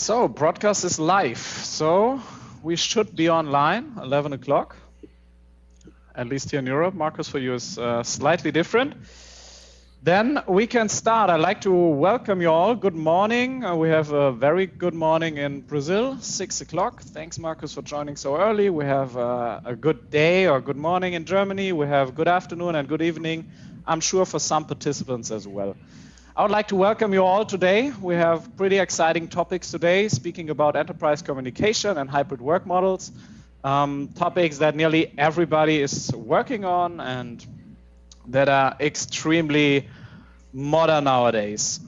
So, broadcast is live. So, we should be online, 11 o'clock. At least here in Europe. Markus, for you is slightly different. Then we can start. I'd like to welcome you all. Good morning. We have a very good morning in Brazil, 6 o'clock. Thanks, Markus, for joining so early. We have a good day or good morning in Germany. We have good afternoon and good evening, I'm sure, for some participants as well. I would like to welcome you all today. We have pretty exciting topics today, speaking about enterprise communication and hybrid work models, topics that nearly everybody is working on and that are extremely modern nowadays.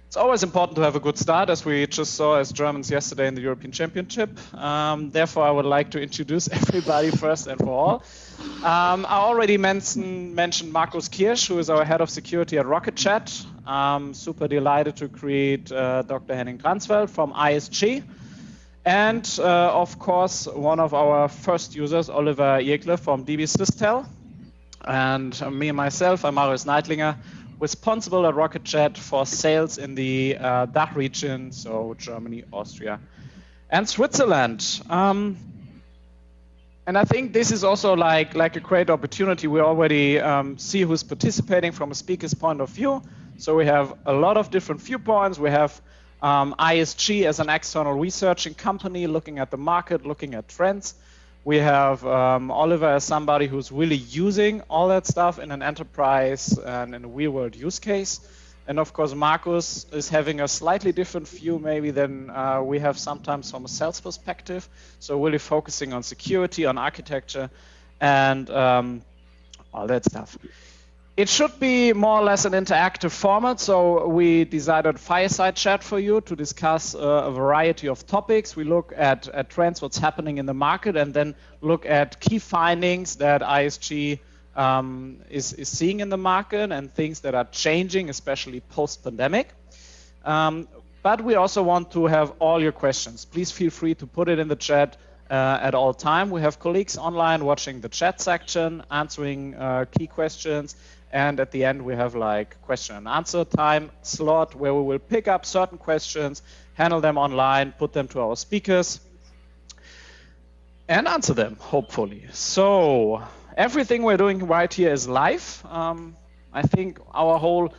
It's always important to have a good start, as we just saw as Germans yesterday in the European Championship. Therefore, I would like to introduce everybody first and for all. I already mentioned Markus Kirsch, who is our head of security at Rocket.Chat. I'm super delighted to greet Dr. Henning Dransfeld from ISG. And of course, one of our first users, Oliver Jägle from DB Systel. And me and myself, I'm Marius Neidlinger, responsible at Rocket.Chat for sales in the DACH region, so Germany, Austria, and Switzerland. And I think this is also like a great opportunity. We already see who's participating from a speaker's point of view. So we have a lot of different viewpoints. We have ISG as an external researching company looking at the market, looking at trends. We have Oliver as somebody who's really using all that stuff in an enterprise and in a real-world use case. And of course, Markus is having a slightly different view maybe than we have sometimes from a sales perspective. So really focusing on security, on architecture, and all that stuff. It should be more or less an interactive format, so we decided fireside chat for you to discuss a variety of topics. We look at trends, what's happening in the market, and then look at key findings that ISG is seeing in the market and things that are changing, especially post-pandemic. But we also want to have all your questions. Please feel free to put it in the chat at all time. We have colleagues online watching the chat section, answering key questions. And at the end, we have like question and answer time slot where we will pick up certain questions, handle them online, put them to our speakers, and answer them, hopefully. So everything we're doing right here is live. I think our whole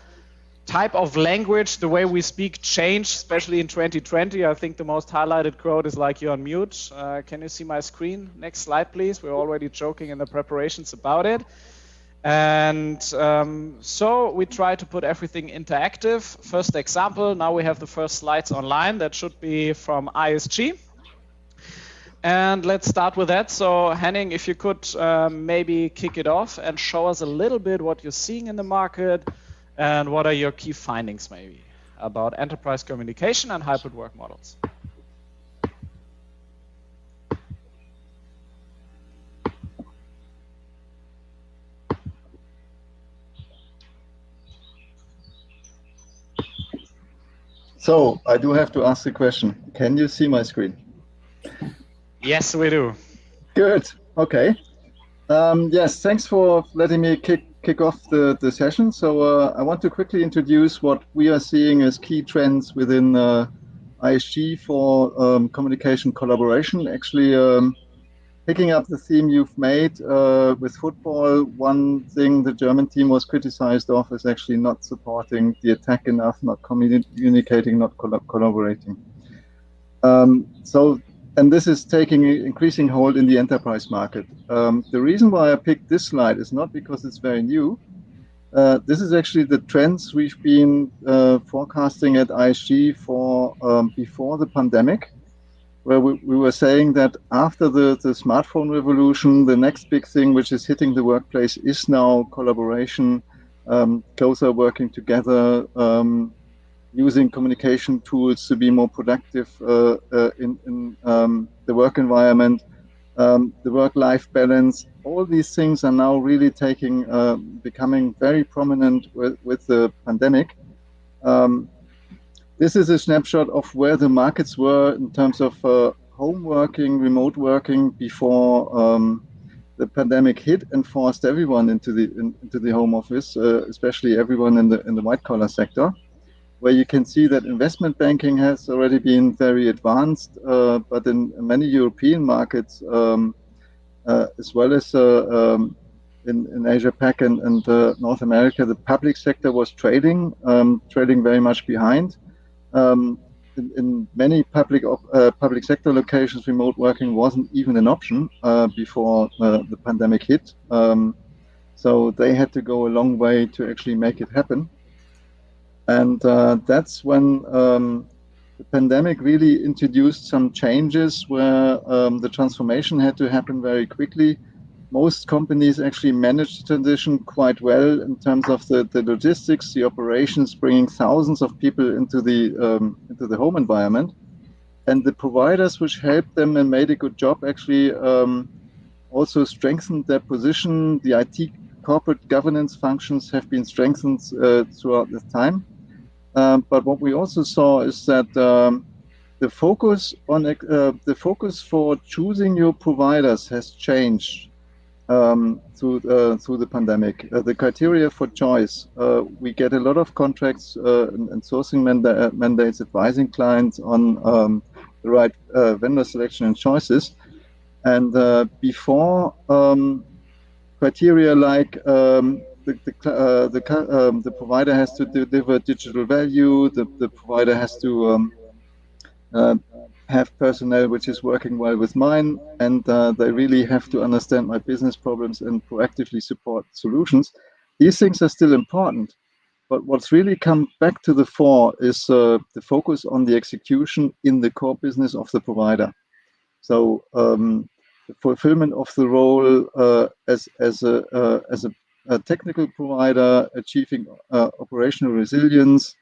type of language, the way we speak changed, especially in 2020. I think the most highlighted quote is like, you're on mute. Can you see my screen? Next slide, please. We're already joking in the preparations about it. And so we try to put everything interactive. First example, now we have the first slides online. That should be from ISG. And let's start with that. So Henning, if you could maybe kick it off and show us a little bit what you're seeing in the market and what are your key findings maybe about enterprise communication and hybrid work models. So I do have to ask the question, can you see my screen? Yes, we do. Good. Okay. Yes, thanks for letting me kick off the session. So I want to quickly introduce what we are seeing as key trends within ISG for communication collaboration. Actually, picking up the theme you've made with football, one thing the German team was criticized of is actually not supporting the attack enough, not communicating, not collaborating. And this is taking increasing hold in the enterprise market. The reason why I picked this slide is not because it's very new. This is actually the trends we've been forecasting at ISG for before the pandemic, where we were saying that after the smartphone revolution, the next big thing which is hitting the workplace is now collaboration, closer working together, using communication tools to be more productive in the work environment, the work-life balance. All these things are now really becoming very prominent with the pandemic. This is a snapshot of where the markets were in terms of home working, remote working before the pandemic hit and forced everyone into the home office, especially everyone in the white collar sector. where you can see that investment banking has already been very advanced, but in many European markets, as well as in Asia Pac and North America, the public sector was trailing very much behind. In many public sector locations, remote working wasn't even an option before the pandemic hit. So they had to go a long way to actually make it happen. And that's when the pandemic really introduced some changes where the transformation had to happen very quickly. Most companies actually managed the transition quite well in terms of the logistics, the operations, bringing thousands of people into the home environment. And the providers which helped them and made a good job actually also strengthened their position. The IT corporate governance functions have been strengthened throughout this time. But what we also saw is that the focus for choosing your providers has changed through the pandemic. The criteria for choice. We get a lot of contracts and sourcing mandates advising clients on the right vendor selection and choices. And before criteria like the provider has to deliver digital value, the provider has to have personnel which is working well with mine, and they really have to understand my business problems and proactively support solutions. These things are still important, but what's really come back to the fore is the focus on the execution in the core business of the provider. So the fulfillment of the role as a technical provider, achieving operational resilience,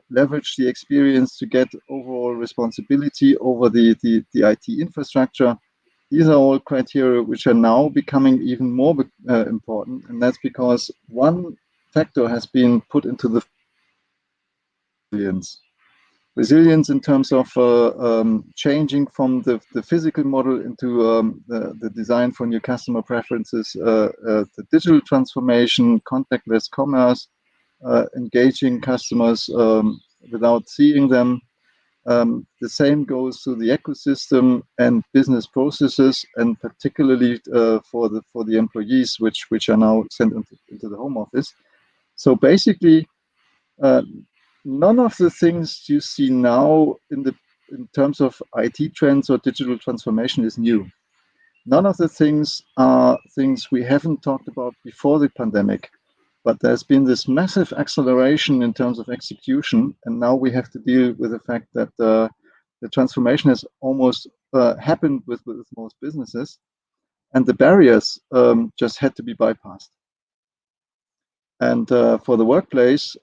leverage the experience to get overall responsibility over the IT infrastructure. These are all criteria which are now becoming even more important, and that's because one factor has been put into the resilience. Resilience in terms of changing from the physical model into the design for new customer preferences, the digital transformation, contactless commerce, engaging customers without seeing them. The same goes to the ecosystem and business processes, and particularly for the employees, which are now sent into the home office. So basically, none of the things you see now in terms of IT trends or digital transformation is new. None of the things are things we haven't talked about before the pandemic, but there's been this massive acceleration in terms of execution, and now we have to deal with the fact that the transformation has almost happened with most businesses, and the barriers just had to be bypassed. And for the workplace,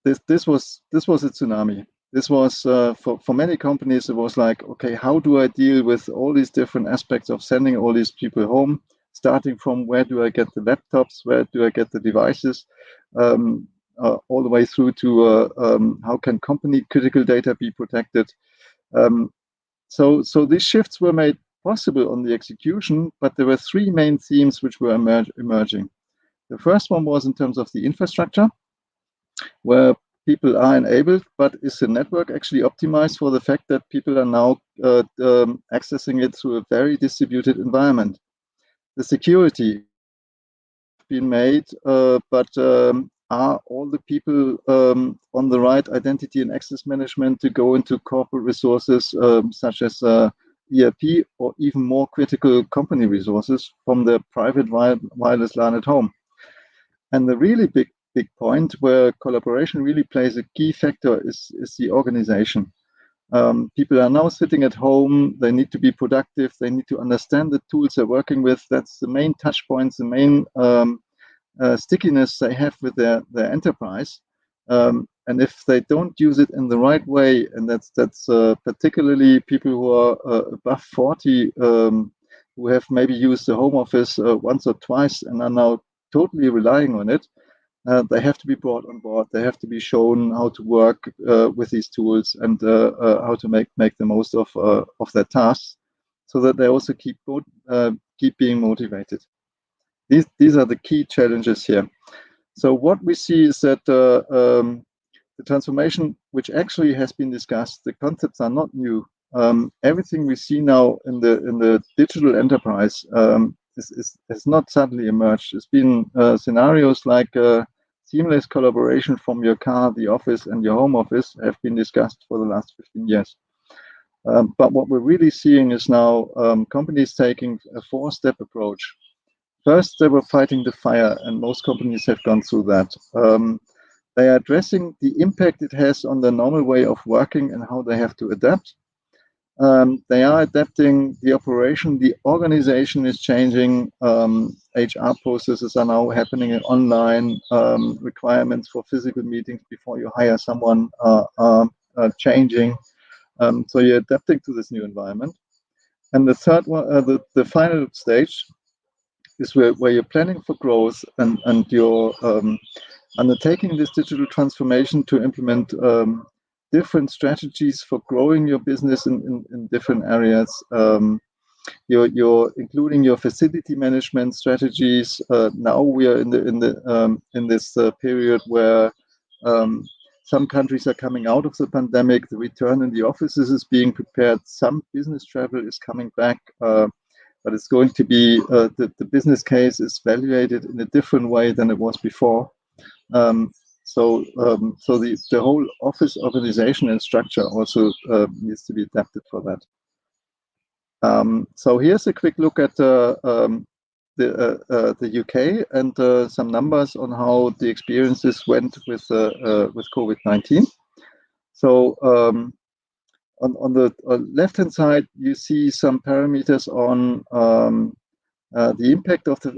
this was a tsunami. This was for many companies. It was like, okay, how do I deal with all these different aspects of sending all these people home? Starting from where do I get the laptops? Where do I get the devices? All the way through to how can company critical data be protected? So these shifts were made possible on the execution, but there were three main themes which were emerging. The first one was in terms of the infrastructure, where people are enabled, but is the network actually optimized for the fact that people are now accessing it through a very distributed environment? The security been made, but are all the people on the right identity and access management to go into corporate resources such as ERP or even more critical company resources from the private wireless LAN at home? And the really big point where collaboration really plays a key factor is the organization. People are now sitting at home. They need to be productive. They need to understand the tools they're working with. That's the main touch points, the main stickiness they have with their enterprise. And if they don't use it in the right way, and that's particularly people who are above 40, who have maybe used the home office once or twice and are now totally relying on it, they have to be brought on board. They have to be shown how to work with these tools and how to make the most of their tasks, so that they also keep being motivated. These are the key challenges here. So what we see is that the transformation which actually has been discussed, the concepts are not new. Everything we see now in the digital enterprise has not suddenly emerged. It's been scenarios like seamless collaboration from your car, the office, and your home office have been discussed for the last 15 years. But what we're really seeing is now companies taking a 4-step approach. First, they were fighting the fire, and most companies have gone through that. They are addressing the impact it has on the normal way of working and how they have to adapt. They are adapting the operation. The organization is changing. HR processes are now happening online. Requirements for physical meetings before you hire someone are changing. So you're adapting to this new environment. And the third one, the final stage, is where you're planning for growth and you're undertaking this digital transformation to implement different strategies for growing your business in different areas. You're including your facility management strategies. Now we are in this period where some countries are coming out of the pandemic. The return in the offices is being prepared. Some business travel is coming back. But it's going to be the business case is evaluated in a different way than it was before. So the whole office organization and structure also needs to be adapted for that. So here's a quick look at the UK and some numbers on how the experiences went with COVID-19. So on the left-hand side, you see some parameters on the impact of the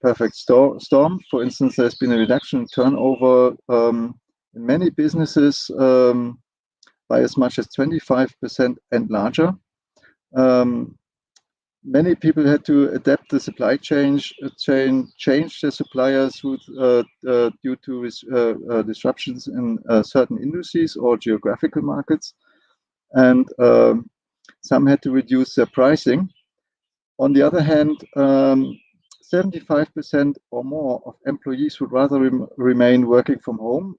perfect storm. For instance, there's been a reduction in turnover in many businesses by as much as 25% and larger. Many people had to adapt the supply chain, change their suppliers due to disruptions in certain industries or geographical markets, and some had to reduce their pricing. On the other hand, 75% or more of employees would rather remain working from home.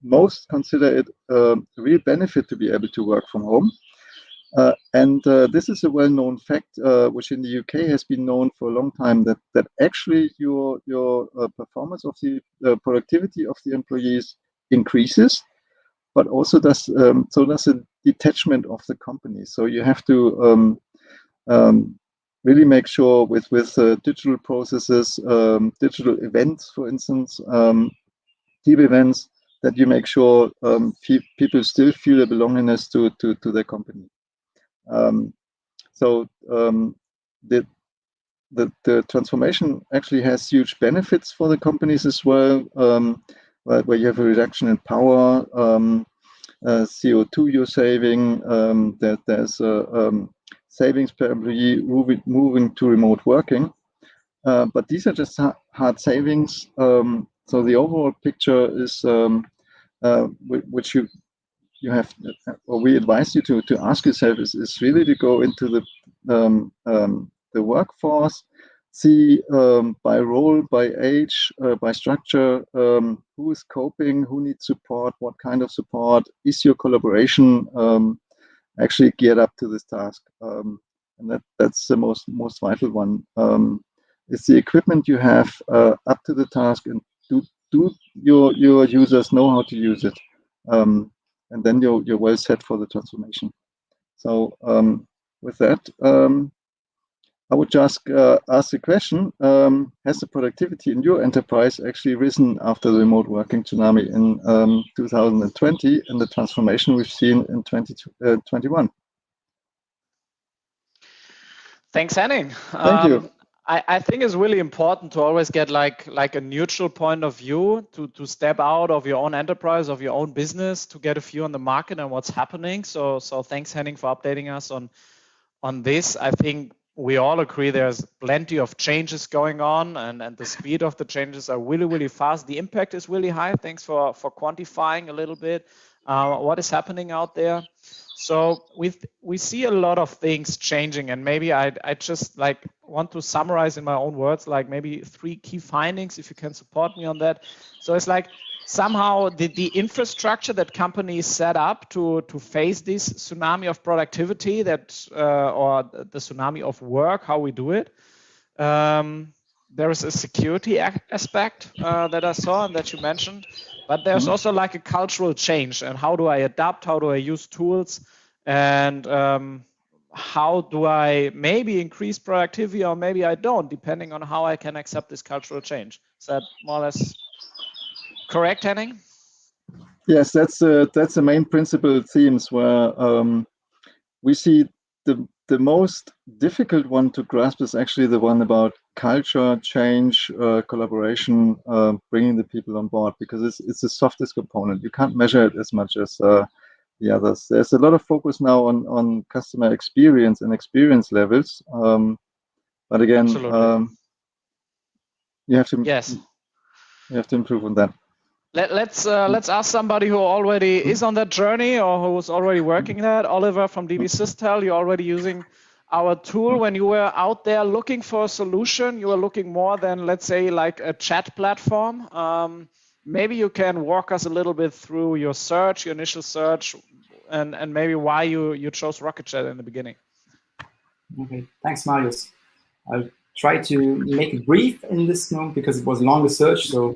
Most consider it a real benefit to be able to work from home. And this is a well-known fact, which in the UK has been known for a long time, that actually your performance of the productivity of the employees increases, but also does a detachment of the company. So you have to really make sure with digital processes, digital events, for instance, team events, that you make sure people still feel a belongingness to their company. So the transformation actually has huge benefits for the companies as well, where you have a reduction in power, CO2 you're saving, there's savings per employee moving to remote working. But these are just hard savings. So the overall picture is which you have, or we advise you to ask yourself is really to go into the workforce, see by role, by age, by structure, who is coping, who needs support, what kind of support, is your collaboration actually geared up to this task, and that's the most vital one. Is the equipment you have up to the task, and do your users know how to use it? And then you're well set for the transformation. So with that, I would just ask the question, has the productivity in your enterprise actually risen after the remote working tsunami in 2020 and the transformation we've seen in 2021? Thanks, Henning. Thank you. I think it's really important to always get like a neutral point of view, to step out of your own enterprise, of your own business, to get a view on the market and what's happening. So thanks, Henning, for updating us on this. I think we all agree there's plenty of changes going on, and the speed of the changes are really, really fast. The impact is really high. Thanks for quantifying a little bit what is happening out there. So we see a lot of things changing, and maybe I just want to summarize in my own words, maybe 3 key findings, if you can support me on that. So it's somehow the infrastructure that companies set up to face this tsunami of productivity that or the tsunami of work, how we do it. There is a security aspect that I saw and that you mentioned, but there's also like a cultural change. And how do I adapt? How do I use tools? And how do I maybe increase productivity, or maybe I don't, depending on how I can accept this cultural change? Is that more or less correct, Henning? Yes, that's the main principal themes where we see the most difficult one to grasp is actually the one about culture change, collaboration, bringing the people on board, because it's the softest component. You can't measure it as much as the others. There's a lot of focus now on customer experience and experience levels, but again, you have to improve on that. Let's ask somebody who already is on that journey or who's already working that. Oliver from DB Systel, you're already using our tool. When you were out there looking for a solution, you were looking more than, let's say, like a chat platform. Maybe you can walk us a little bit through your search, your initial search, and maybe why you chose Rocket.Chat in the beginning. Okay, thanks, Marius. I'll try to make it brief in this moment because it was a longer search, so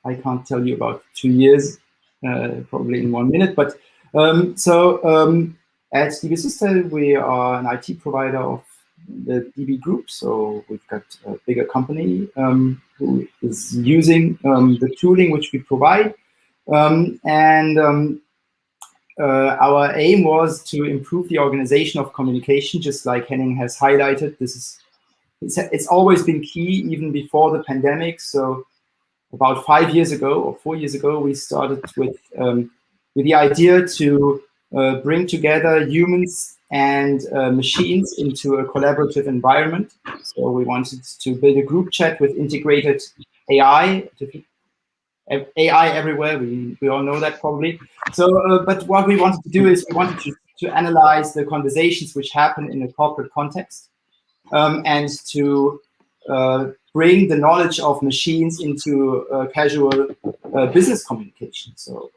I can't tell you about 2 years, probably in 1 minute. But at DB Systel, we are an IT provider of the DB group. So we've got a bigger company who is using the tooling which we provide. Our aim was to improve the organization of communication, just like Henning has highlighted. It's always been key, even before the pandemic. So about 5 years ago or 4 years ago, we started with the idea to bring together humans and machines into a collaborative environment. So we wanted to build a group chat with integrated AI. AI everywhere, we all know that probably. So, but what we wanted to do is we wanted to analyze the conversations which happen in a corporate context and to bring the knowledge of machines into casual business communication. So,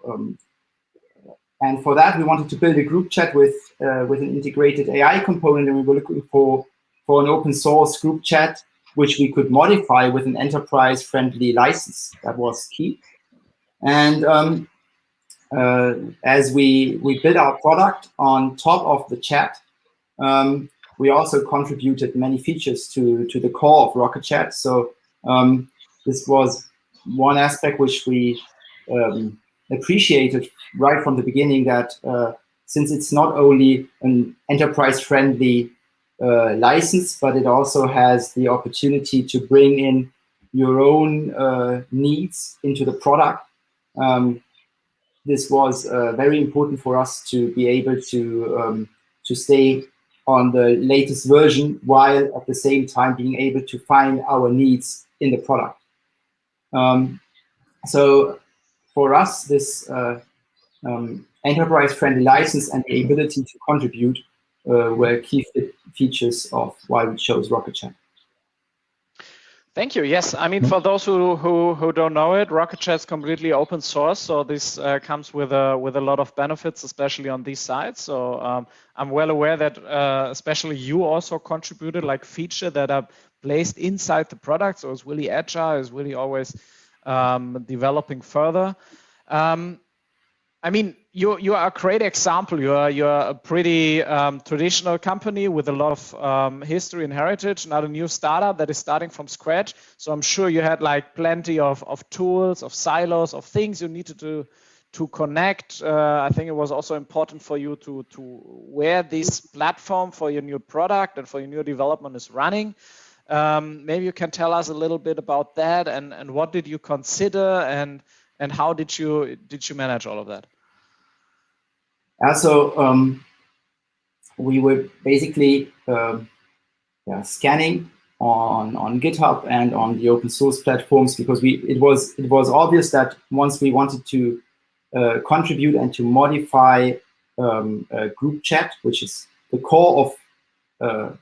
and for that, we wanted to build a group chat with an integrated AI component, and we were looking for an open source group chat which we could modify with an enterprise-friendly license. That was key. And as we built our product on top of the chat, we also contributed many features to the core of Rocket.Chat. So this was one aspect which we appreciated right from the beginning, that since it's not only an enterprise-friendly license, but it also has the opportunity to bring in your own needs into the product. This was very important for us to be able to stay on the latest version while at the same time being able to find our needs in the product. So for us, this enterprise-friendly license and the ability to contribute were key features of why we chose Rocket.Chat. Thank you. Yes, I mean, for those who don't know it, Rocket.Chat is completely open source, so this comes with a lot of benefits, especially on these sides. So I'm well aware that especially you also contributed like feature that are placed inside the product, so it's really agile, it's really always developing further. I mean, you are a great example. You're a pretty traditional company with a lot of history and heritage, not a new startup that is starting from scratch. So I'm sure you had like plenty of tools, of silos, of things you needed to connect. I think it was also important for you to where this platform for your new product and for your new development is running. Maybe you can tell us a little bit about that, and what did you consider, and how did you manage all of that? So we were basically scanning on GitHub and on the open source platforms, because it was obvious that once we wanted to contribute and to modify a group chat, which is the core of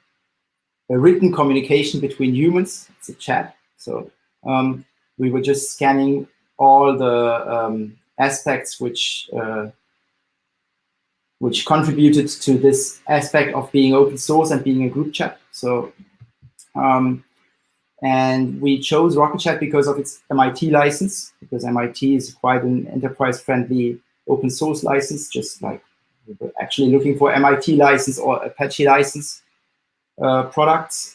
a written communication between humans, it's a chat. So we were just scanning all the aspects which contributed to this aspect of being open source and being a group chat. So, and we chose Rocket.Chat because of its MIT license, because MIT is quite an enterprise-friendly open source license, just like we were actually looking for MIT license or Apache license products.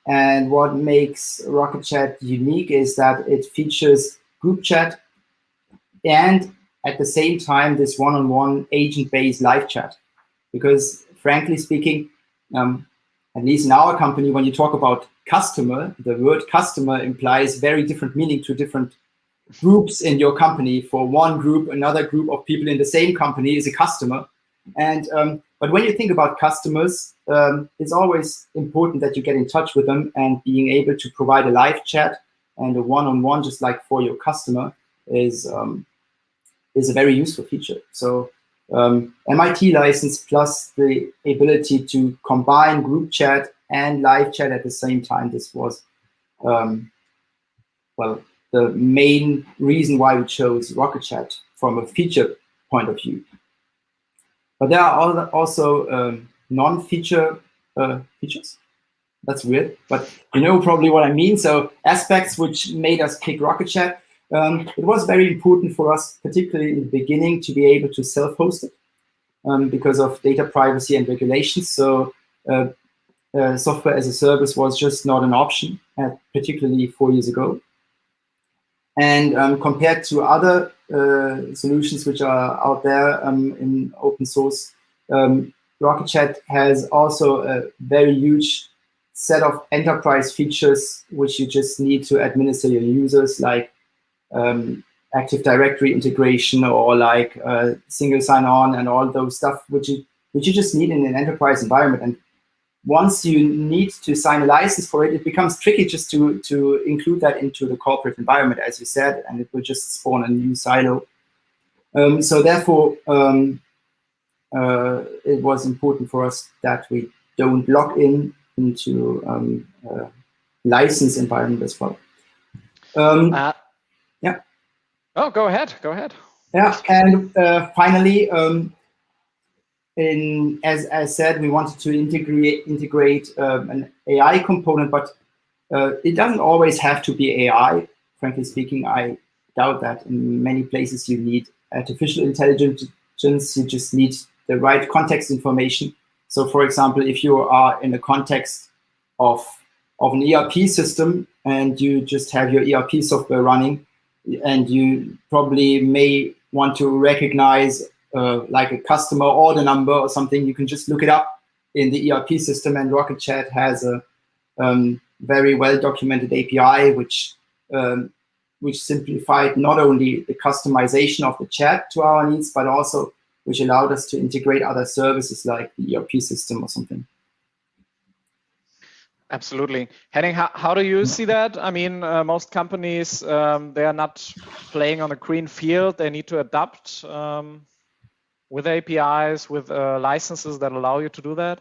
And what makes Rocket.Chat unique is that it features group chat and at the same time this one-on-one agent-based live chat. Because frankly speaking, at least in our company, when you talk about customer, the word customer implies very different meaning to different groups in your company. For one group, another group of people in the same company is a customer. And but when you think about customers, it's always important that you get in touch with them, and being able to provide a live chat and a one-on-one, just like for your customer, is a very useful feature. So MIT license plus the ability to combine group chat and live chat at the same time. This was, well, the main reason why we chose Rocket.Chat from a feature point of view. But there are also non-feature features. That's weird, but you know probably what I mean. So aspects which made us pick Rocket.Chat. It was very important for us, particularly in the beginning, to be able to self-host it because of data privacy and regulations. So software as a service was just not an option, particularly 4 years ago. And compared to other solutions which are out there in open source, Rocket.Chat has also a very huge set of enterprise features which you just need to administer your users, like Active Directory integration or like single sign-on and all those stuff which you just need in an enterprise environment. And once you need to sign a license for it, it becomes tricky just to include that into the corporate environment, as you said, and it will just spawn a new silo. So therefore, it was important for us that we don't log into a license environment as well. Yeah. Oh, go ahead. Go ahead. Yeah, and finally, as I said, we wanted to integrate an AI component, but it doesn't always have to be AI. Frankly speaking, I doubt that in many places you need artificial intelligence. You just need the right context information. So, for example, if you are in a context of an ERP system and you just have your ERP software running, and you probably may want to recognize like a customer order number or something, you can just look it up in the ERP system, and Rocket.Chat has a very well documented API which simplified not only the customization of the chat to our needs, but also which allowed us to integrate other services like the ERP system or something. Absolutely. Henning, how do you see that? I mean, most companies, they are not playing on a green field. They need to adapt with APIs, with licenses that allow you to do that.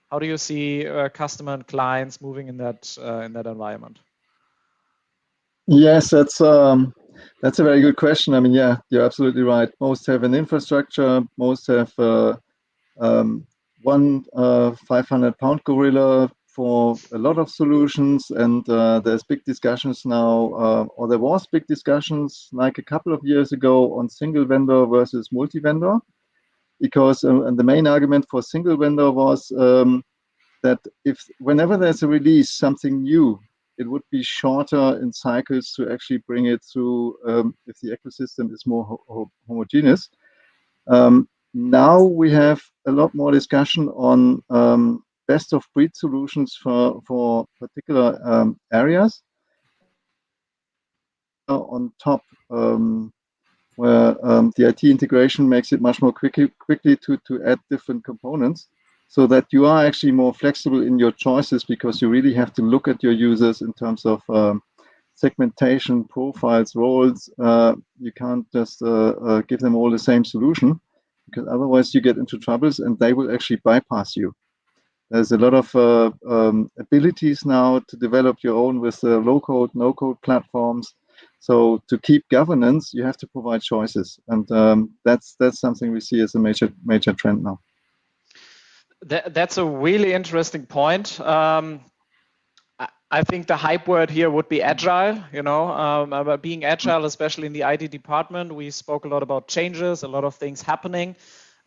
How do you see customer and clients moving in that environment? Yes, that's a very good question. I mean, yeah, you're absolutely right. Most have an infrastructure. Most have one 500-pound gorilla for a lot of solutions, and there's big discussions now, or there was big discussions like a couple of years ago on single vendor versus multi-vendor, because and the main argument for single vendor was that whenever there's a release, something new, it would be shorter in cycles to actually bring it through if the ecosystem is more homogeneous. Now we have a lot more discussion on best of breed solutions for particular areas. On top, where the IT integration makes it much more quickly to add different components, so that you are actually more flexible in your choices, because you really have to look at your users in terms of segmentation, profiles, roles. You can't just give them all the same solution, because otherwise you get into troubles and they will actually bypass you. There's a lot of abilities now to develop your own with low-code, no-code platforms. So to keep governance, you have to provide choices, and that's something we see as a major trend now. That's a really interesting point. I think the hype word here would be agile. About being agile, especially in the IT department, we spoke a lot about changes, a lot of things happening.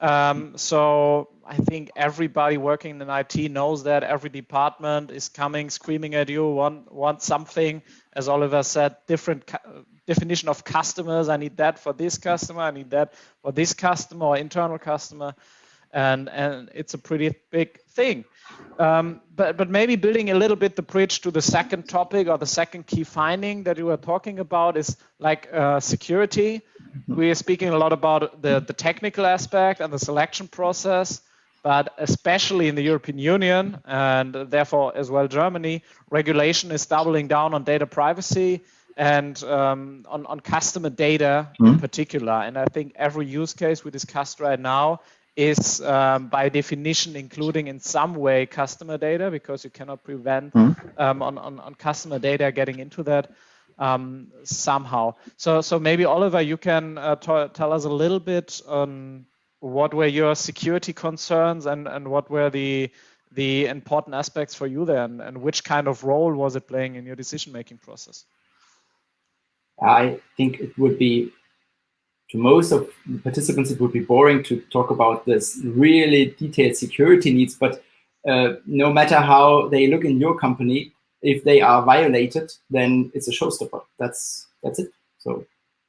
So I think everybody working in IT knows that every department is coming, screaming at you, want something. As Oliver said, different definition of customers. I need that for this customer. I need that for this customer or internal customer. And it's a pretty big thing. But maybe building a little bit the bridge to the second topic or the second key finding that you were talking about is like security. We are speaking a lot about the technical aspect and the selection process, but especially in the European Union and therefore as well Germany, regulation is doubling down on data privacy and on customer data in particular. And I think every use case we discussed right now is by definition including in some way customer data, because you cannot prevent on customer data getting into that somehow. So maybe Oliver, you can tell us a little bit on what were your security concerns and what were the important aspects for you then, and which kind of role was it playing in your decision-making process? I think it would be, to most of the participants, it would be boring to talk about this really detailed security needs, but no matter how they look in your company, if they are violated, then it's a showstopper. That's it. So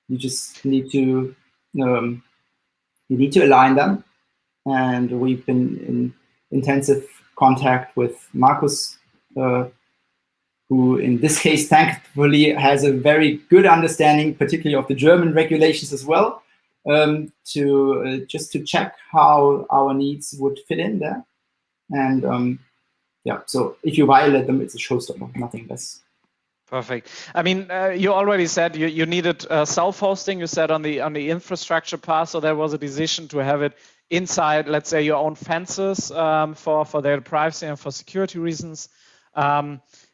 you just need to align them. And we've been in intensive contact with Markus, who in this case, thankfully, has a very good understanding, particularly of the German regulations as well, just to check how our needs would fit in there. And yeah, so if you violate them, it's a showstopper, nothing less. Perfect. I mean, you already said you needed self-hosting. You said on the infrastructure part, so there was a decision to have it inside, let's say, your own fences for their privacy and for security reasons.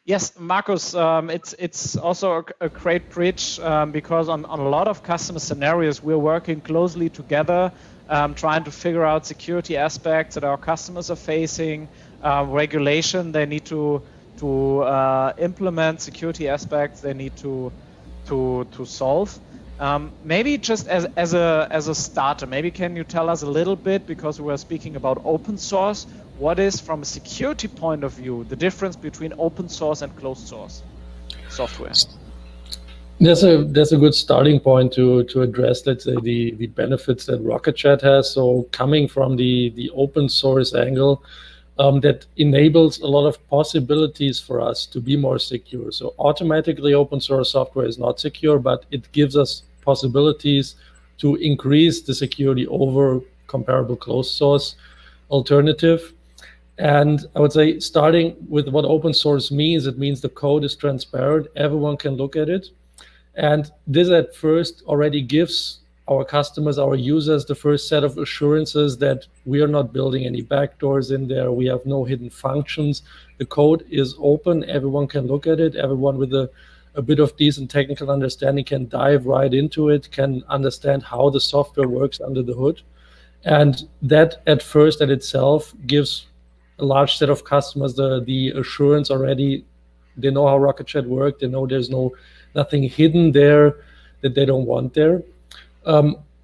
Yes, Markus, it's also a great bridge because on a lot of customer scenarios, we're working closely together, trying to figure out security aspects that our customers are facing, regulation they need to implement, security aspects they need to solve. Maybe just as a starter, maybe can you tell us a little bit, because we were speaking about open source, what is, from a security point of view, the difference between open source and closed source software? That's a good starting point to address, let's say, the benefits that Rocket.Chat has. So coming from the open source angle, that enables a lot of possibilities for us to be more secure. So automatically open source software is not secure, but it gives us possibilities to increase the security over comparable closed source alternative. And I would say, starting with what open source means, it means the code is transparent, everyone can look at it. And this at first already gives our customers, our users, the first set of assurances that we are not building any backdoors in there. We have no hidden functions. The code is open. Everyone can look at it. Everyone with a bit of decent technical understanding can dive right into it, can understand how the software works under the hood. And that at first at itself gives a large set of customers the assurance already. They know how Rocket.Chat works. They know there's nothing hidden there that they don't want there.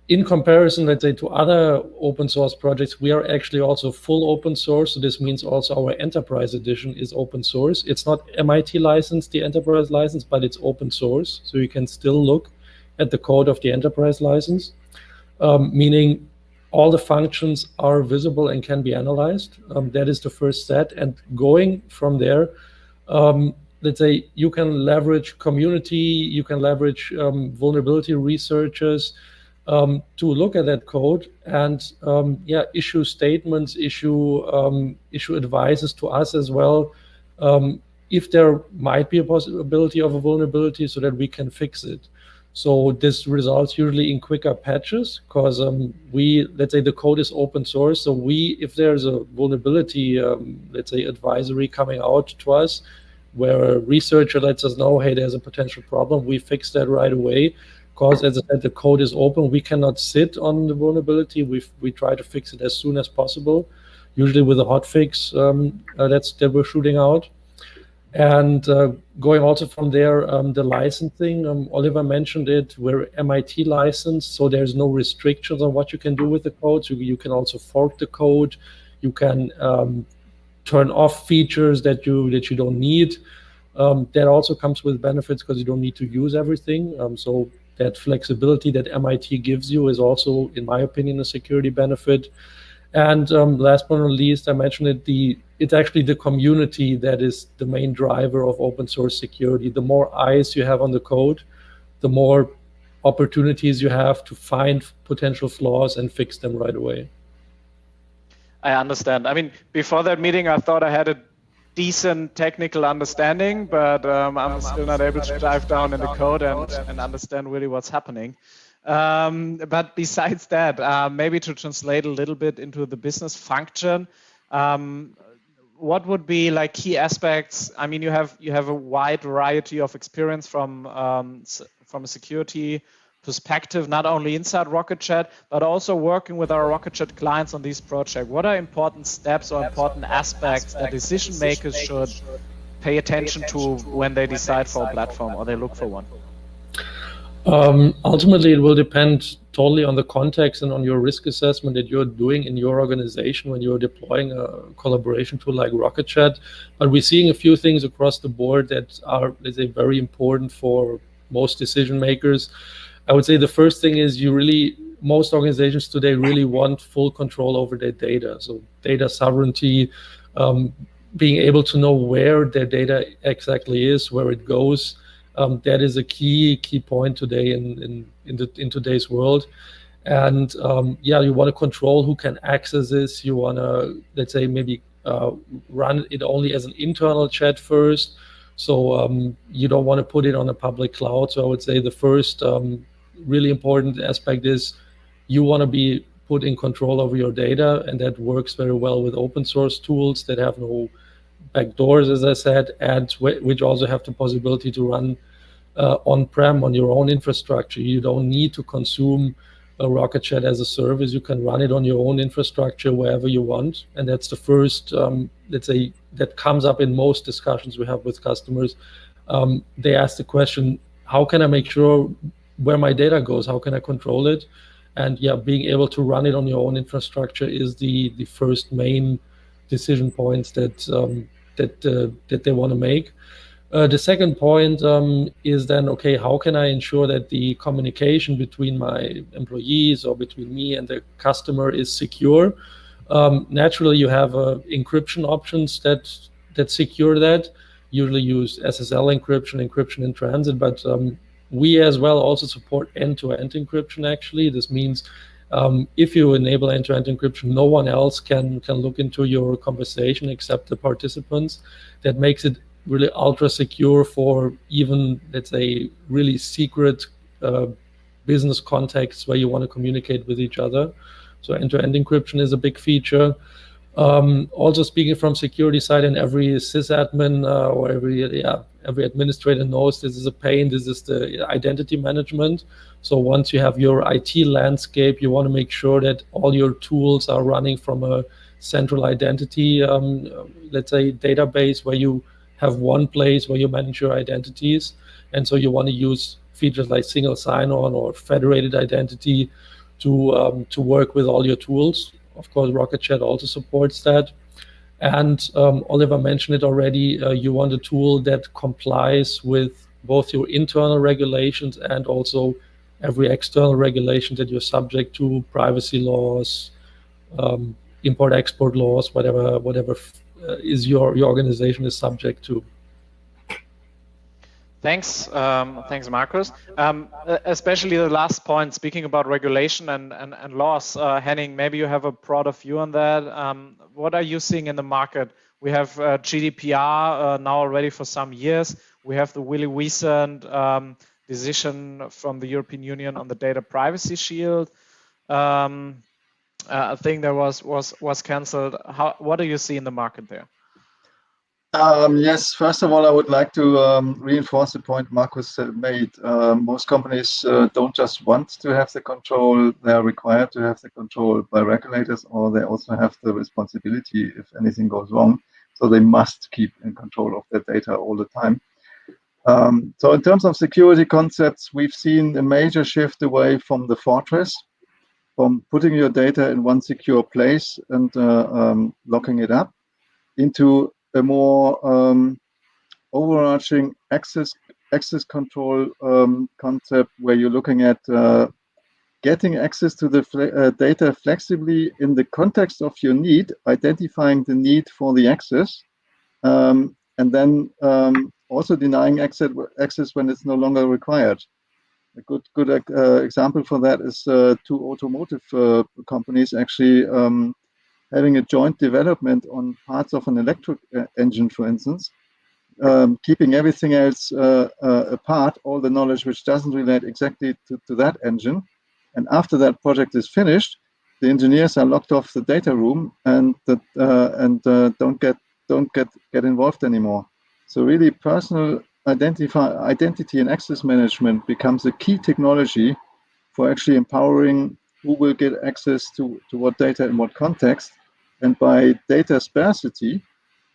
In comparison, let's say, to other open source projects, we are actually also full open source. So this means also our enterprise edition is open source. It's not MIT licensed, the enterprise license, but it's open source. So you can still look at the code of the enterprise license, meaning all the functions are visible and can be analyzed. That is the first set. And going from there, let's say, you can leverage community, you can leverage vulnerability researchers to look at that code and issue statements, issue advices to us as well, if there might be a possibility of a vulnerability, so that we can fix it. So this results usually in quicker patches, because let's say the code is open source. So if there's a vulnerability, let's say, advisory coming out to us, where a researcher lets us know, hey, there's a potential problem, we fix that right away. Because, as I said, the code is open. We cannot sit on the vulnerability. We try to fix it as soon as possible, usually with a hot fix that we're shooting out. And going also from there, the licensing, Oliver mentioned it, we're MIT licensed, so there's no restrictions on what you can do with the code. So you can also fork the code. You can turn off features that you don't need. That also comes with benefits because you don't need to use everything. So that flexibility that MIT gives you is also, in my opinion, a security benefit. And last but not least, I mentioned it, it's actually the community that is the main driver of open source security. The more eyes you have on the code, the more opportunities you have to find potential flaws and fix them right away. I understand. I mean, before that meeting, I thought I had a decent technical understanding, but I'm still not able to dive down in the code and understand really what's happening. But besides that, maybe to translate a little bit into the business function, what would be like key aspects? I mean, you have a wide variety of experience from a security perspective, not only inside Rocket.Chat, but also working with our Rocket.Chat clients on these projects. What are important steps or important aspects that decision makers should pay attention to when they decide for a platform or they look for one? Ultimately, it will depend totally on the context and on your risk assessment that you're doing in your organization when you're deploying a collaboration tool like Rocket.Chat. But we're seeing a few things across the board that are, let's say, very important for most decision makers. I would say the first thing is most organizations today really want full control over their data. So data sovereignty, being able to know where their data exactly is, where it goes. That is a key point today in today's world. And you want to control who can access this. You want to, let's say, maybe run it only as an internal chat first. So you don't want to put it on a public cloud. So I would say the first really important aspect is you want to be put in control over your data, and that works very well with open source tools that have no backdoors, as I said, and which also have the possibility to run on-prem on your own infrastructure. You don't need to consume a Rocket.Chat as a service. You can run it on your own infrastructure wherever you want, and that's the first, let's say, that comes up in most discussions we have with customers. They ask the question, how can I make sure where my data goes? How can I control it? And being able to run it on your own infrastructure is the first main decision points that they want to make. The second point is then, okay, how can I ensure that the communication between my employees or between me and the customer is secure? Naturally, you have encryption options that secure that. Usually use SSL encryption in transit, but we as well also support end-to-end encryption, actually. This means if you enable end-to-end encryption, no one else can look into your conversation except the participants. That makes it really ultra secure for even, let's say, really secret business contexts where you want to communicate with each other. So end-to-end encryption is a big feature. Also, speaking from security side, and every sysadmin or every administrator knows this is a pain. This is the identity management. So once you have your IT landscape, you want to make sure that all your tools are running from a central identity, let's say, database where you have one place where you manage your identities. And so you want to use features like single sign-on or federated identity to work with all your tools. Of course, Rocket.Chat also supports that. And Oliver mentioned it already, you want a tool that complies with both your internal regulations and also every external regulation that you're subject to, privacy laws, import-export laws, whatever is your organization is subject to. Thanks, Markus. Especially the last point, speaking about regulation and laws. Henning, maybe you have a broader view on that. What are you seeing in the market? We have GDPR now already for some years. We have the really recent decision from the European Union on the data privacy shield. I think that was cancelled. What do you see in the market there? Yes, first of all, I would like to reinforce the point Markus made. Most companies don't just want to have the control, they are required to have the control by regulators, or they also have the responsibility if anything goes wrong. So they must keep in control of their data all the time. So in terms of security concepts, we've seen a major shift away from the fortress, from putting your data in one secure place and locking it up, into a more overarching access control concept, where you're looking at getting access to the data flexibly in the context of your need, identifying the need for the access, and then also denying access when it's no longer required. A good example for that is two automotive companies actually having a joint development on parts of an electric engine, for instance, keeping everything else apart, all the knowledge which doesn't relate exactly to that engine. And after that project is finished, the engineers are locked off the data room and don't get involved anymore. So really, personal identity and access management becomes a key technology for actually empowering who will get access to what data in what context. And by data sparsity,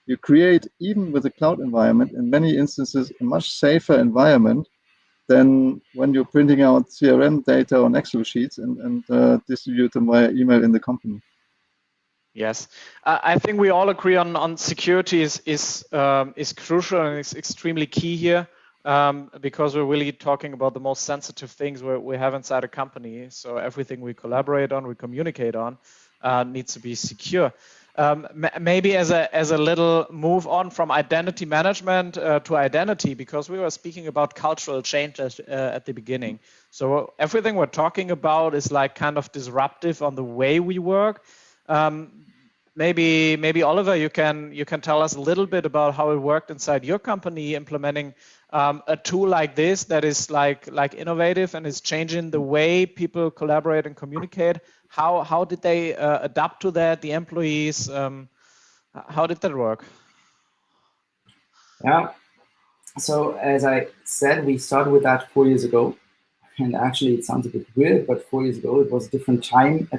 you create, even with a cloud environment, in many instances, a much safer environment than when you're printing out CRM data on Excel sheets and distribute them via email in the company. Yes, I think we all agree on security is crucial and is extremely key here, because we're really talking about the most sensitive things we have inside a company. So everything we collaborate on, we communicate on, needs to be secure. Maybe as a little move on from identity management to identity, because we were speaking about cultural change at the beginning. So everything we're talking about is like kind of disruptive on the way we work. Maybe Oliver, you can tell us a little bit about how it worked inside your company, implementing a tool like this that is like innovative and is changing the way people collaborate and communicate. How did they adapt to that? The employees, how did that work? Yeah. So as I said, we started with that 4 years ago, and actually it sounds a bit weird, but 4 years ago it was a different time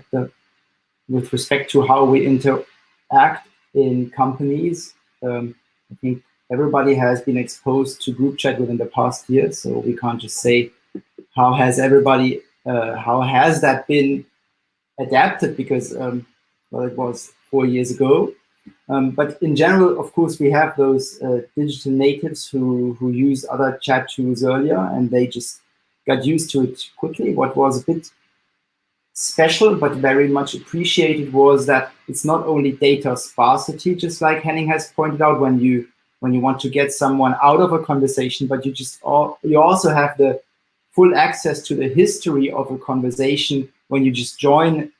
with respect to how we interact in companies. I think everybody has been exposed to group chat within the past year, so we can't just say how has that been adapted, because well, it was 4 years ago. But in general, of course, we have those digital natives who used other chat tools earlier, and they just got used to it quickly. What was a bit special but very much appreciated was that it's not only data sparsity, just like Henning has pointed out, when you want to get someone out of a conversation, but you also have the full access to the history of a conversation when you just join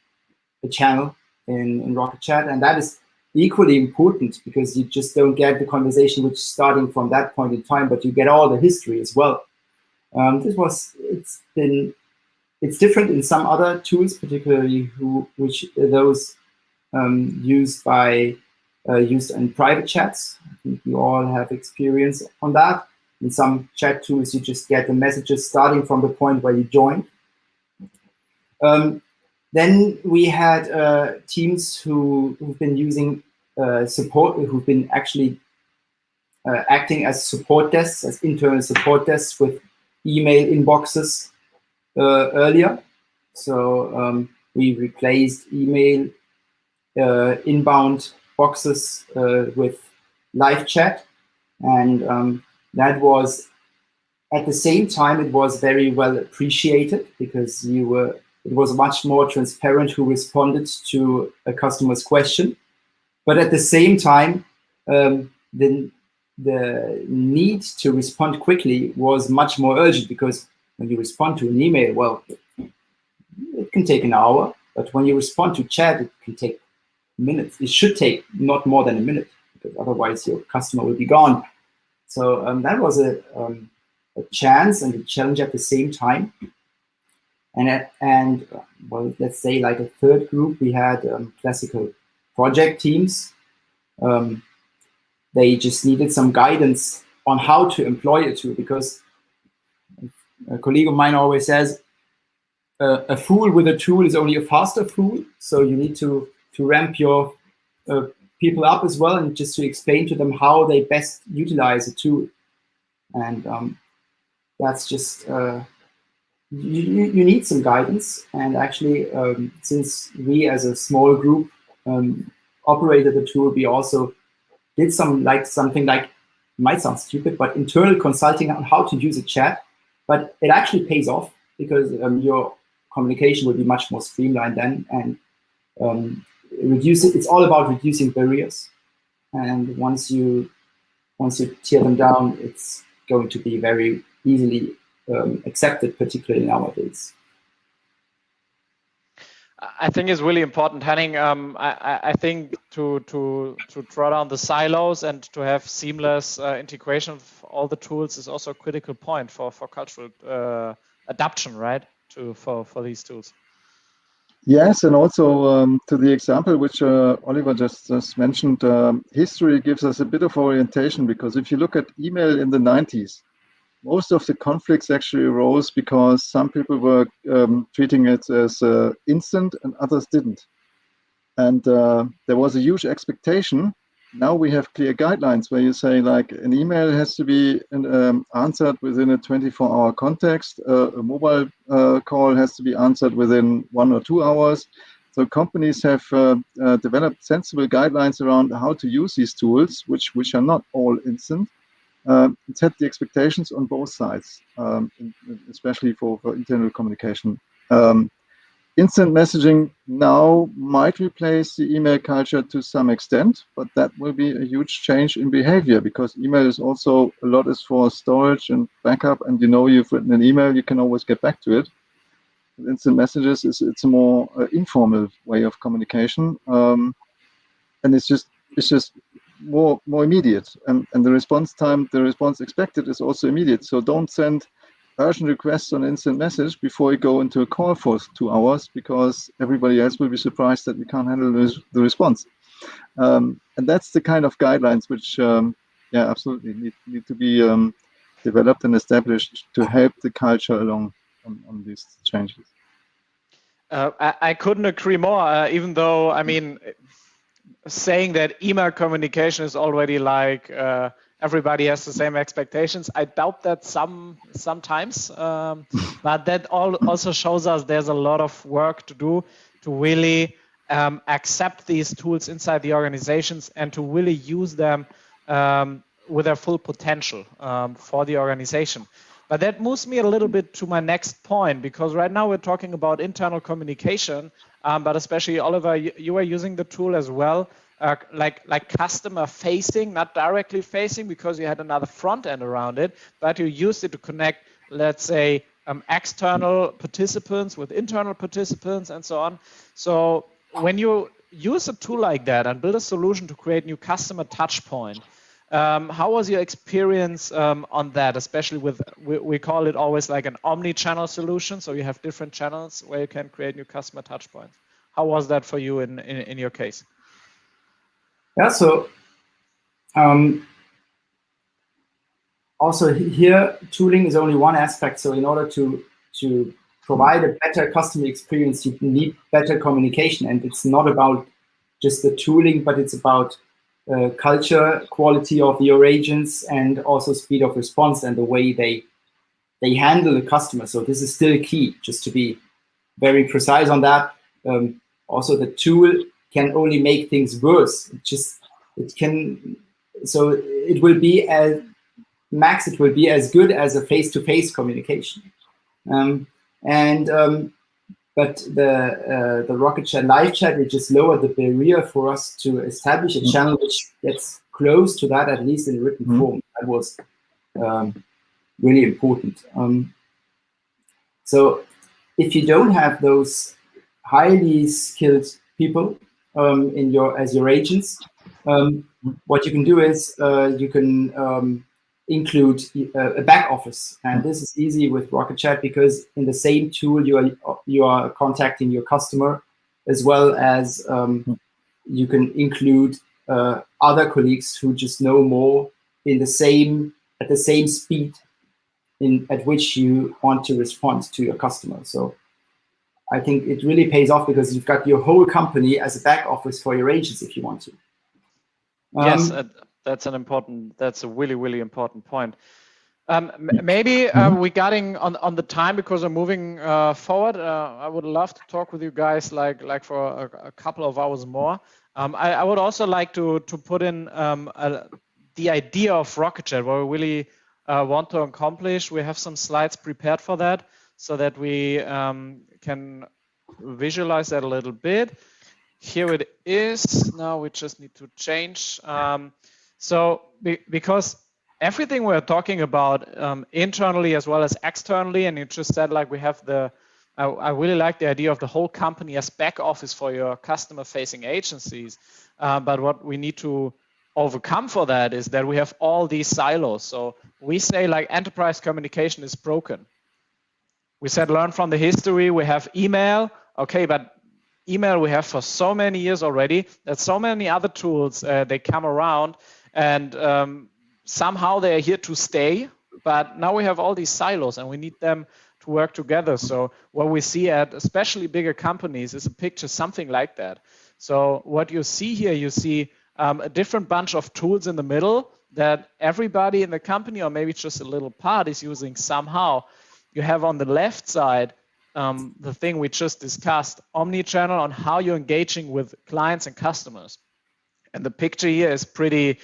a channel in Rocket.Chat, and that is equally important, because you just don't get the conversation which is starting from that point in time, but you get all the history as well. It's different in some other tools, particularly those used in private chats. I think you all have experience on that. In some chat tools, you just get the messages starting from the point where you join. Then we had teams who've been using support, who've been actually acting as support desks, as internal support desks with email inboxes earlier. So we replaced email inbound boxes with live chat, and that was, at the same time, it was very well appreciated, because it was much more transparent who responded to a customer's question. But at the same time, the need to respond quickly was much more urgent, because when you respond to an email, well, it can take an hour, but when you respond to chat, it can take minutes. It should take not more than a minute, because otherwise your customer will be gone. So that was a chance and a challenge at the same time. And well, let's say like a third group, we had classical project teams. they just needed some guidance on how to employ a tool, because a colleague of mine always says, a fool with a tool is only a faster fool. So you need to ramp your people up as well, and just to explain to them how they best utilize a tool. And that's just, you need some guidance. And actually, since we as a small group operated the tool, we also did something like, might sound stupid, but internal consulting on how to use a chat. But it actually pays off, because your communication will be much more streamlined then, and it's all about reducing barriers. And once you tear them down, it's going to be very easily accepted, particularly nowadays. I think it's really important, Henning. I think to draw down the silos and to have seamless integration of all the tools is also a critical point for cultural adoption, right? For these tools. Yes, and also to the example which Oliver just mentioned, history gives us a bit of orientation, because if you look at email in the 90s, most of the conflicts actually arose because some people were treating it as instant and others didn't. And there was a huge expectation. Now we have clear guidelines where you say, like, an email has to be answered within a 24-hour context. A mobile call has to be answered within 1 or 2 hours. So companies have developed sensible guidelines around how to use these tools, which are not all instant. Set the expectations on both sides, especially for internal communication. Instant messaging now might replace the email culture to some extent, but that will be a huge change in behavior, because email is also, a lot is for storage and backup, and you've written an email, you can always get back to it. With instant messages, it's a more informal way of communication, and it's just more immediate, and the response time, the response expected is also immediate. So don't send urgent requests on instant message before you go into a call for 2 hours, because everybody else will be surprised that you can't handle the response. And that's the kind of guidelines which, absolutely need to be developed and established to help the culture along on these changes. I couldn't agree more, even though, I mean, saying that email communication is already like everybody has the same expectations, I doubt that sometimes, but that also shows us there's a lot of work to do to really accept these tools inside the organizations and to really use them with their full potential for the organization. But that moves me a little bit to my next point, because right now we're talking about internal communication, but especially, Oliver, you are using the tool as well, like customer facing, not directly facing, because you had another front end around it, but you used it to connect, let's say, external participants with internal participants and so on. So when you use a tool like that and build a solution to create new customer touch point, how was your experience on that, especially with, we call it always like an omni-channel solution, so you have different channels where you can create new customer touch points. How was that for you in your case? Yeah, so also here, tooling is only one aspect. So in order to provide a better customer experience, you need better communication. And it's not about just the tooling, but it's about culture, quality of your agents, and also speed of response and the way they handle the customer. So this is still key, just to be very precise on that. Also, the tool can only make things worse. So it will be as max, it will be as good as a face-to-face communication. But the Rocket.Chat live chat, it just lowered the barrier for us to establish a channel which gets close to that, at least in written form. That was really important. So if you don't have those highly skilled people as your agents, what you can do is you can include a back office, and this is easy with Rocket.Chat because in the same tool you are contacting your customer, as well as you can include other colleagues who just know more at the same speed at which you want to respond to your customer. So I think it really pays off because you've got your whole company as a back office for your agents if you want to. Yes, that's a really, really important point. Maybe regarding on the time, because we're moving forward, I would love to talk with you guys like for a couple of hours more. I would also like to put in the idea of Rocket.Chat, what we really want to accomplish. We have some slides prepared for that so that we can visualize that a little bit. Here it is. Now we just need to change. Because everything we're talking about internally as well as externally, and you just said like we have I really like the idea of the whole company as back office for your customer facing agencies. But what we need to overcome for that is that we have all these silos. So we say like enterprise communication is broken. We said learn from the history. We have email. Okay, but email we have for so many years already. There's so many other tools, they come around and somehow they're here to stay, but now we have all these silos and we need them to work together. So what we see at especially bigger companies is a picture something like that. So what you see here, you see a different bunch of tools in the middle that everybody in the company or maybe just a little part is using somehow. You have on the left side the thing we just discussed, omnichannel, on how you're engaging with clients and customers. And the picture here is pretty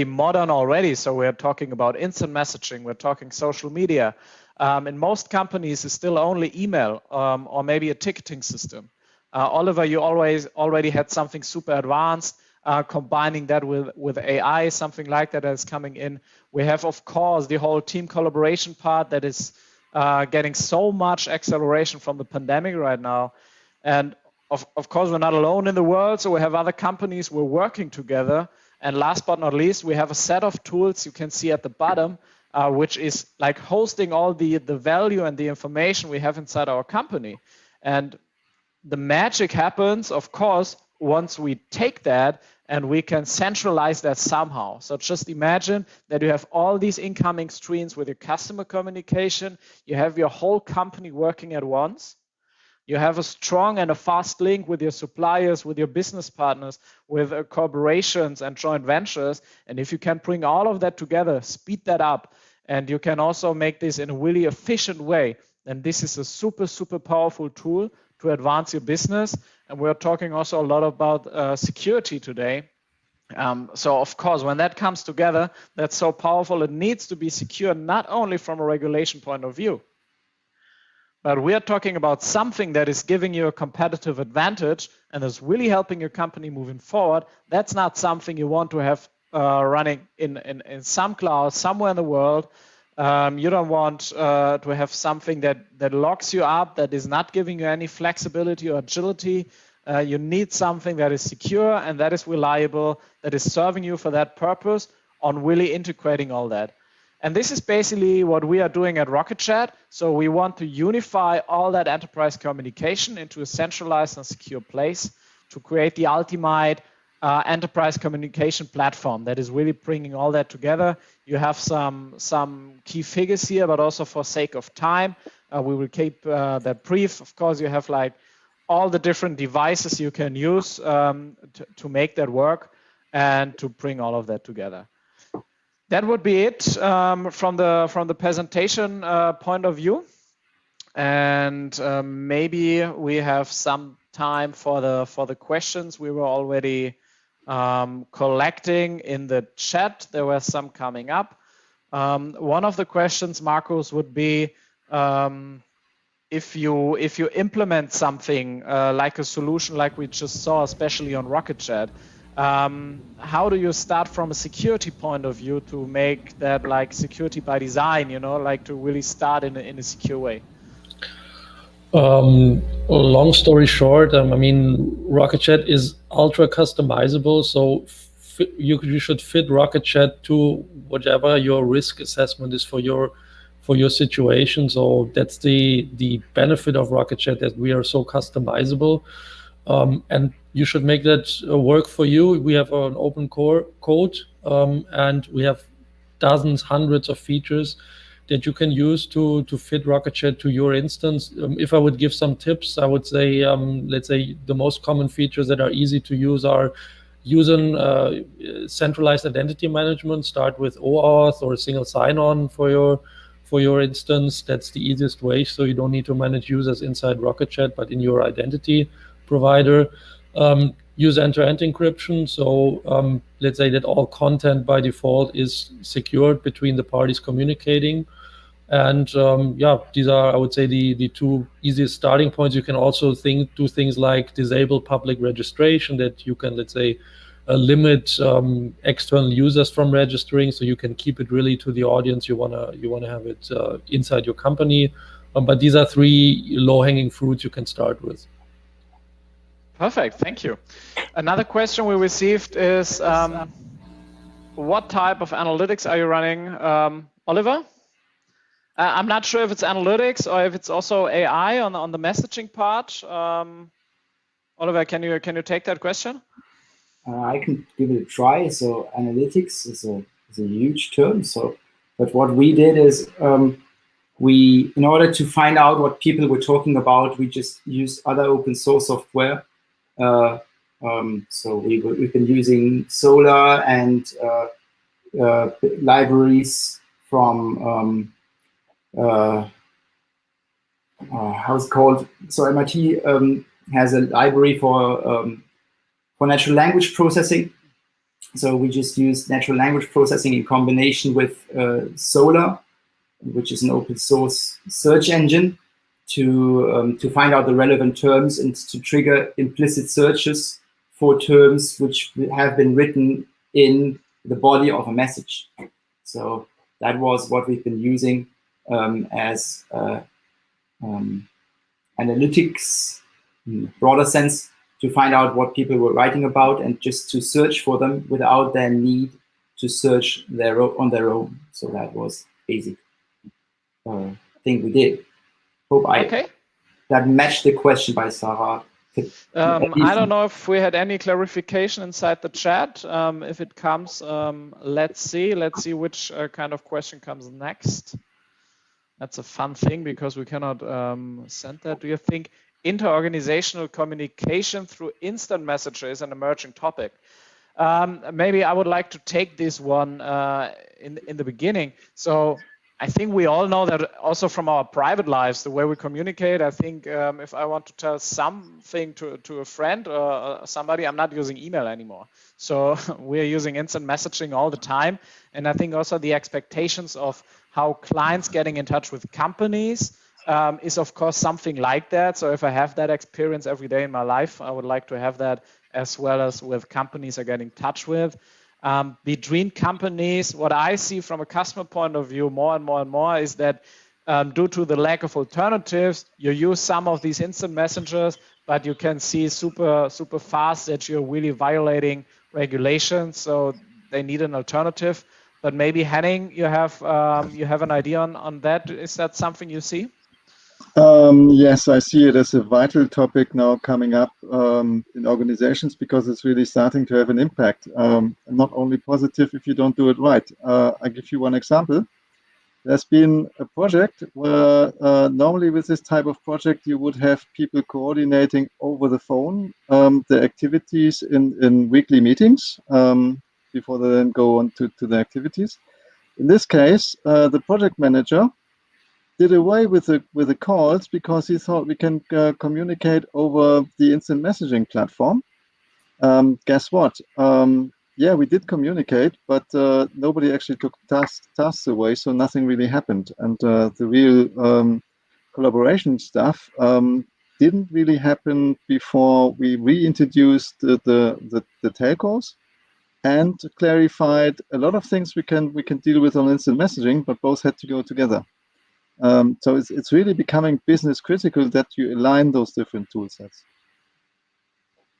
modern already. So we're talking about instant messaging, we're talking social media. In most companies, it's still only email or maybe a ticketing system. Oliver, you already had something super advanced, combining that with AI, something like that is coming in. We have, of course, the whole team collaboration part that is getting so much acceleration from the pandemic right now. And of course, we're not alone in the world, so we have other companies we're working together. And last but not least, we have a set of tools you can see at the bottom, which is like hosting all the value and the information we have inside our company. And the magic happens, of course, once we take that and we can centralize that somehow. So just imagine that you have all these incoming streams with your customer communication. You have your whole company working at once. You have a strong and a fast link with your suppliers, with your business partners, with corporations and joint ventures. And if you can bring all of that together, speed that up, and you can also make this in a really efficient way, then this is a super, super powerful tool to advance your business. And we're talking also a lot about security today. So of course, when that comes together, that's so powerful. It needs to be secure, not only from a regulation point of view, but we are talking about something that is giving you a competitive advantage and is really helping your company moving forward. That's not something you want to have running in some cloud somewhere in the world. You don't want to have something that locks you up, that is not giving you any flexibility or agility. You need something that is secure and that is reliable, that is serving you for that purpose on really integrating all that. And this is basically what we are doing at Rocket.Chat. So we want to unify all that enterprise communication into a centralized and secure place to create the ultimate enterprise communication platform that is really bringing all that together. You have some key figures here, but also for sake of time, we will keep that brief. Of course, you have like all the different devices you can use to make that work and to bring all of that together. That would be it from the presentation point of view, and maybe we have some time for the questions. We were already collecting in the chat. There were some coming up. One of the questions, Markus, would be if you implement something like a solution like we just saw, especially on Rocket.Chat. How do you start from a security point of view to make that like security by design, like to really start in a secure way? Long story short, I mean, Rocket.Chat is ultra customizable, so you should fit Rocket.Chat to whatever your risk assessment is for your situation. So that's the benefit of Rocket.Chat, that we are so customizable. And you should make that work for you. We have an open core code, and we have dozens, hundreds of features that you can use to fit Rocket.Chat to your instance. If I would give some tips, I would say, let's say the most common features that are easy to use are using centralized identity management. Start with OAuth or a single sign-on for your instance. That's the easiest way, so you don't need to manage users inside Rocket.Chat, but in your identity provider. Use end-to-end encryption, so let's say that all content by default is secured between the parties communicating. And yeah, these are, I would say, the two easiest starting points. You can also do things like disable public registration, that you can, let's say, limit external users from registering, so you can keep it really to the audience you wanna have it inside your company. But these are three low-hanging fruits you can start with. Perfect, thank you. Another question we received is, what type of analytics are you running, Oliver? I'm not sure if it's analytics or if it's also AI on the messaging part. Oliver, can you take that question? I can give it a try. So analytics is a huge term. So, but what we did is in order to find out what people were talking about, we just used other open source software. So we've been using Solar and libraries from how's it called? So MIT has a library for natural language processing. So we just use natural language processing in combination with Solar, which is an open source search engine, to find out the relevant terms and to trigger implicit searches for terms which have been written in the body of a message. So that was what we've been using as analytics in broader sense, to find out what people were writing about and just to search for them without their need to search on their own. So that was basic thing we did. Hope that matched the question by Sarah. I don't know if we had any clarification inside the chat. If it comes, let's see which kind of question comes next. That's a fun thing because we cannot send that. Do you think inter-organizational communication through instant messenger is an emerging topic? Maybe I would like to take this one in the beginning. So I think we all know that also from our private lives, the way we communicate. I think if I want to tell something to a friend or somebody, I'm not using email anymore. So we're using instant messaging all the time. And I think also the expectations of how clients getting in touch with companies is of course something like that. So if I have that experience every day in my life, I would like to have that as well as with companies I get in touch with. Between companies, what I see from a customer point of view more and more is that due to the lack of alternatives, you use some of these instant messengers, but you can see super fast that you're really violating regulations. So they need an alternative. But maybe Henning, you have an idea on that. Is that something you see? Yes, I see it as a vital topic now coming up in organizations because it's really starting to have an impact. Not only positive if you don't do it right. I'll give you one example. There's been a project where normally with this type of project, you would have people coordinating over the phone the activities in weekly meetings before they then go on to the activities. In this case, the project manager did away with the calls because he thought we can communicate over the instant messaging platform. Guess what? Yeah, we did communicate, but nobody actually took tasks away, so nothing really happened. And the real collaboration stuff didn't really happen before we reintroduced the telcos and clarified a lot of things we can deal with on instant messaging, but both had to go together. So it's really becoming business critical that you align those different tool sets.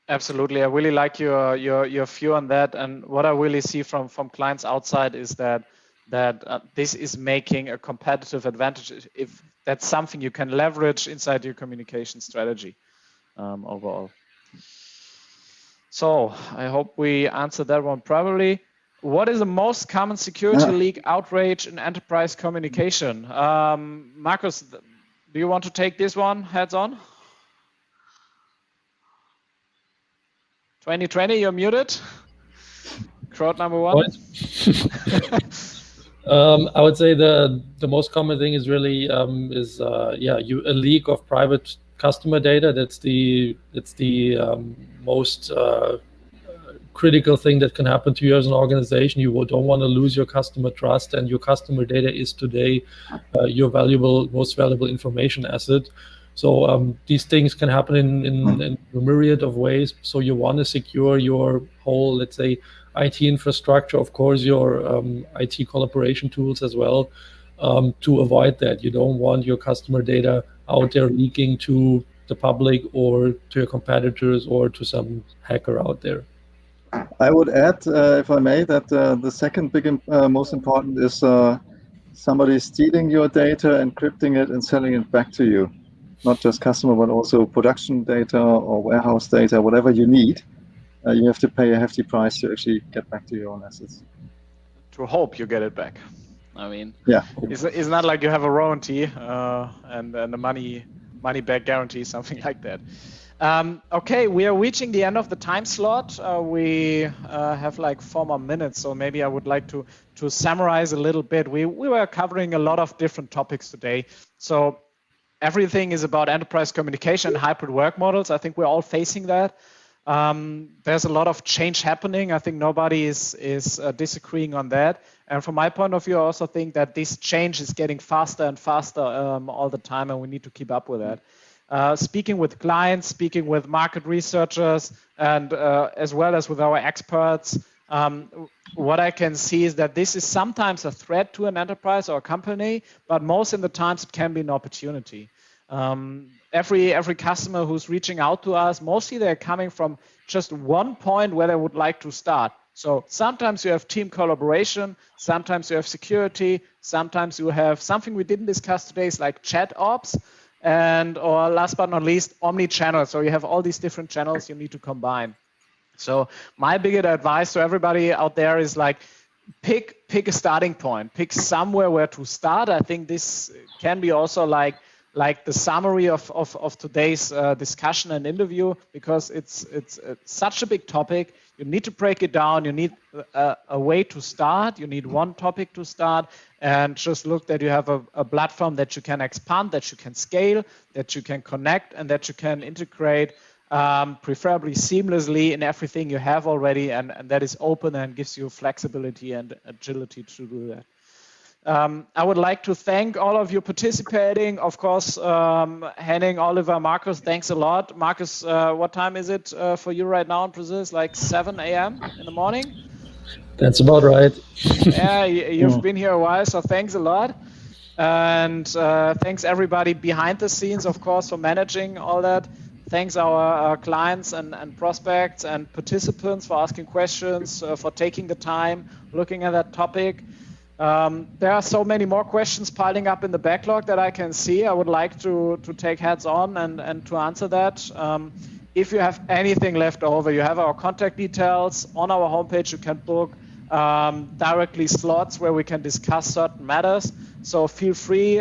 Absolutely, I really like your view on that. And what I really see from clients outside is that this is making a competitive advantage if that's something you can leverage inside your communication strategy overall. So I hope we answered that one properly. What is the most common security leak outrage in enterprise communication? Markus, do you want to take this one heads on? 2020, you're muted. Crowd number one. I would say the most common thing is really a leak of private customer data. That's the most critical thing that can happen to you as an organization. You don't want to lose your customer trust, and your customer data is today your most valuable information asset. So these things can happen in a myriad of ways. So you want to secure your whole, let's say, IT infrastructure, of course, your IT collaboration tools as well, to avoid that. You don't want your customer data out there leaking to the public or to your competitors or to some hacker out there. I would add, if I may, that the second most important is somebody stealing your data, encrypting it, and selling it back to you. Not just customer, but also production data or warehouse data, whatever you need. You have to pay a hefty price to actually get back to your own assets. To hope you get it back. I mean, yeah, it's not like you have a warranty and a money back guarantee, something like that. Okay, we are reaching the end of the time slot. We have like 4 more minutes, so maybe I would like to summarize a little bit. We were covering a lot of different topics today. So everything is about enterprise communication, hybrid work models. I think we're all facing that. There's a lot of change happening. I think nobody is disagreeing on that. And from my point of view, I also think that this change is getting faster and faster all the time, and we need to keep up with that. Speaking with clients, speaking with market researchers, and as well as with our experts, what I can see is that this is sometimes a threat to an enterprise or a company, but most of the times it can be an opportunity. Every customer who's reaching out to us, mostly they're coming from just one point where they would like to start. So sometimes you have team collaboration, sometimes you have security, sometimes you have something we didn't discuss today is like chat ops, or last but not least, omni-channel. So you have all these different channels you need to combine. So my biggest advice to everybody out there is like, pick a starting point, pick somewhere where to start. I think this can be also like the summary of today's discussion and interview, because it's such a big topic. You need to break it down. You need a way to start. You need one topic to start, and just look that you have a platform that you can expand, that you can scale, that you can connect, and that you can integrate, preferably seamlessly in everything you have already, and that is open and gives you flexibility and agility to do that. I would like to thank all of you participating. Of course, Henning, Oliver, Markus, thanks a lot. Markus, what time is it for you right now in Brazil? It's like 7 a.m. in the morning? That's about right. Yeah, you've been here a while, so thanks a lot. And thanks everybody behind the scenes, of course, for managing all that. Thanks our clients and prospects and participants for asking questions, for taking the time, looking at that topic. There are so many more questions piling up in the backlog that I can see. I would like to take heads on and to answer that. If you have anything left over, you have our contact details on our homepage. You can book directly slots where we can discuss certain matters. So feel free,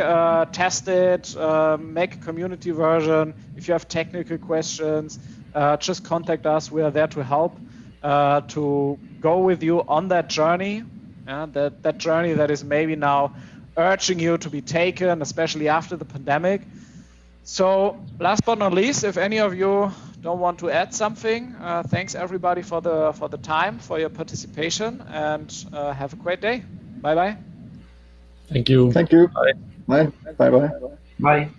test it, make a community version. If you have technical questions, just contact us. We are there to help, to go with you on that journey. That journey that is maybe now urging you to be taken, especially after the pandemic. So last but not least, if any of you don't want to add something, thanks everybody for the time, for your participation, and have a great day. Bye-bye. Thank you. Thank you. Bye. Bye. Bye-bye. Bye.